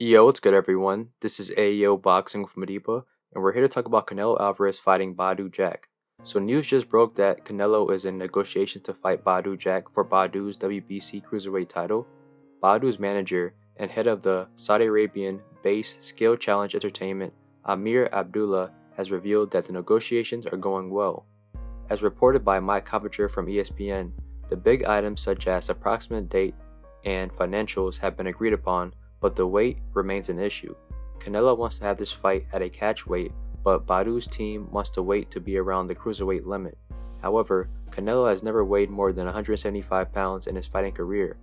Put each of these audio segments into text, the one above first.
Yo, what's good, everyone? This is AEO Boxing with Madiba, and we're here to talk about Canelo Alvarez fighting Badou Jack. So, news just broke that Canelo is in negotiations to fight Badou Jack for Badou's WBC Cruiserweight title. Badou's manager and head of the Saudi Arabian-based Skill Challenge Entertainment, Amir Abdullah, has revealed that the negotiations are going well. As reported by Mike Coppinger from ESPN, the big items such as approximate date and financials have been agreed upon, but the weight remains an issue. Canelo wants to have this fight at a catch weight, but Badou's team wants to wait to be around the cruiserweight limit. However, Canelo has never weighed more than 175 pounds in his fighting career.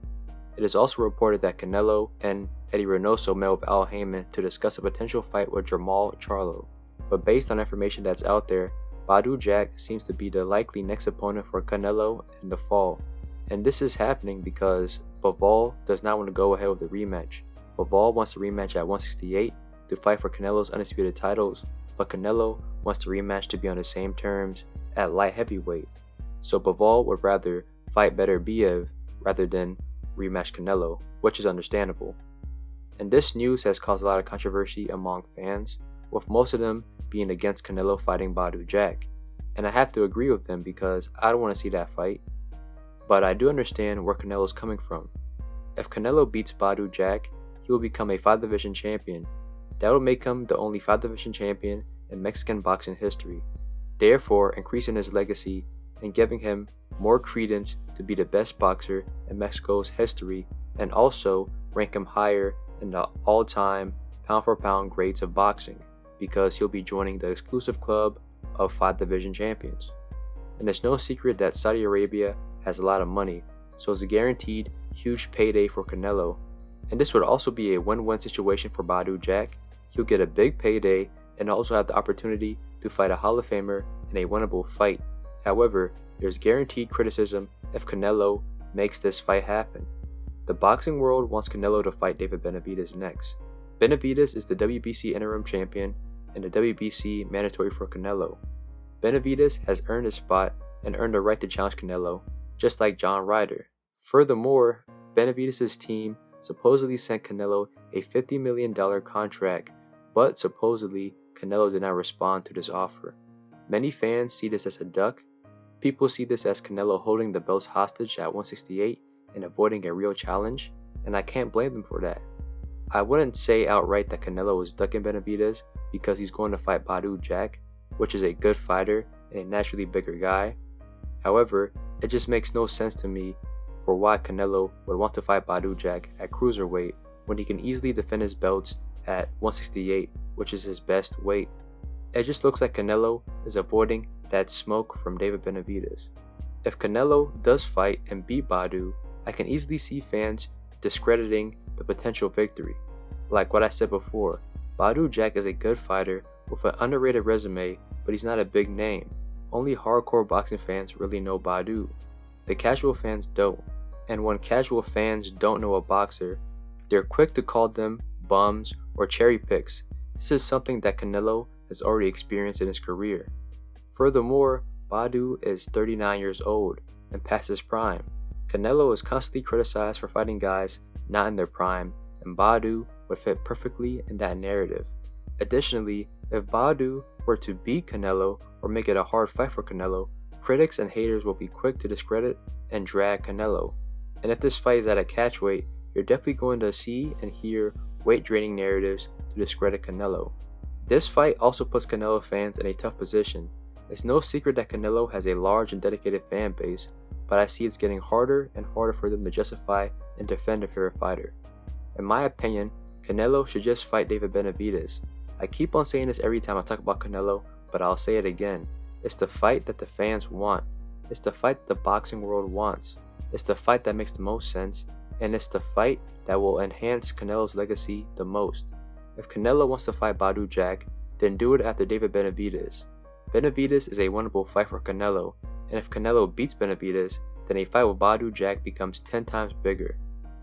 It is also reported that Canelo and Eddie Reynoso met with Al Heyman to discuss a potential fight with Jermall Charlo. But based on information that's out there, Badou Jack seems to be the likely next opponent for Canelo in the fall. And this is happening because Bivol does not want to go ahead with the rematch. Bivol wants to rematch at 168 to fight for Canelo's undisputed titles, but Canelo wants the rematch to be on the same terms at light heavyweight. So Bivol would rather fight Benavidez rather than rematch Canelo, which is understandable. And this news has caused a lot of controversy among fans, with most of them being against Canelo fighting Badou Jack. And I have to agree with them because I don't want to see that fight. But I do understand where Canelo is coming from. If Canelo beats Badou Jack, he will become a 5-division champion. That will make him the only 5-division champion in Mexican boxing history, therefore increasing his legacy and giving him more credence to be the best boxer in Mexico's history, and also rank him higher in the all-time pound-for-pound grades of boxing, because he'll be joining the exclusive club of 5-division champions. And it's no secret that Saudi Arabia has a lot of money, so it's a guaranteed huge payday for Canelo. And this would also be a win-win situation for Badou Jack. He'll get a big payday and also have the opportunity to fight a Hall of Famer in a winnable fight. However, there's guaranteed criticism if Canelo makes this fight happen. The boxing world wants Canelo to fight David Benavidez next. Benavidez is the WBC interim champion and the WBC mandatory for Canelo. Benavidez has earned his spot and earned the right to challenge Canelo, just like John Ryder. Furthermore, Benavidez's team supposedly sent Canelo a $50 million contract, but supposedly Canelo did not respond to this offer. Many fans see this as a duck. People see this as Canelo holding the belts hostage at 168 and avoiding a real challenge, and I can't blame them for that. I wouldn't say outright that Canelo is ducking Benavidez because he's going to fight Badou Jack, which is a good fighter and a naturally bigger guy. However, it just makes no sense to me for why Canelo would want to fight Badou Jack at cruiserweight when he can easily defend his belts at 168, which is his best weight. It just looks like Canelo is avoiding that smoke from David Benavidez. If Canelo does fight and beat Badou, I can easily see fans discrediting the potential victory. Like what I said before, Badou Jack is a good fighter with an underrated resume, but he's not a big name. Only hardcore boxing fans really know Badou. The casual fans don't. And when casual fans don't know a boxer, they're quick to call them bums or cherry picks. This is something that Canelo has already experienced in his career. Furthermore, Badou is 39 years old and past his prime. Canelo is constantly criticized for fighting guys not in their prime, and Badou would fit perfectly in that narrative. Additionally, if Badou were to beat Canelo or make it a hard fight for Canelo, critics and haters will be quick to discredit and drag Canelo. And if this fight is at a catchweight, you're definitely going to see and hear weight-draining narratives to discredit Canelo. This fight also puts Canelo fans in a tough position. It's no secret that Canelo has a large and dedicated fan base, but I see it's getting harder and harder for them to justify and defend a favorite fighter. In my opinion, Canelo should just fight David Benavidez. I keep on saying this every time I talk about Canelo, but I'll say it again. It's the fight that the fans want. It's the fight that the boxing world wants. It's the fight that makes the most sense, and it's the fight that will enhance Canelo's legacy the most. If Canelo wants to fight Badou Jack, then do it after David Benavidez. Benavidez is a winnable fight for Canelo, and if Canelo beats Benavidez, then a fight with Badou Jack becomes 10 times bigger.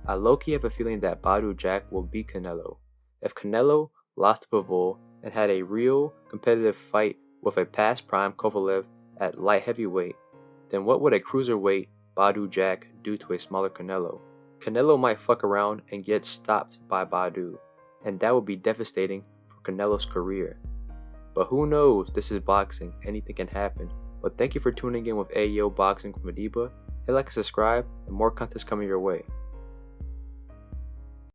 I low-key have a feeling that Badou Jack will beat Canelo. If Canelo lost to Bivol and had a real competitive fight with a past prime Kovalev at light heavyweight, then what would a cruiserweight Badou Jack do to a smaller Canelo? Canelo might fuck around and get stopped by Badou, and that would be devastating for Canelo's career. But who knows, this is boxing, anything can happen. But thank you for tuning in with AEO Boxing with Madiba. Hit like and subscribe, and more content's coming your way.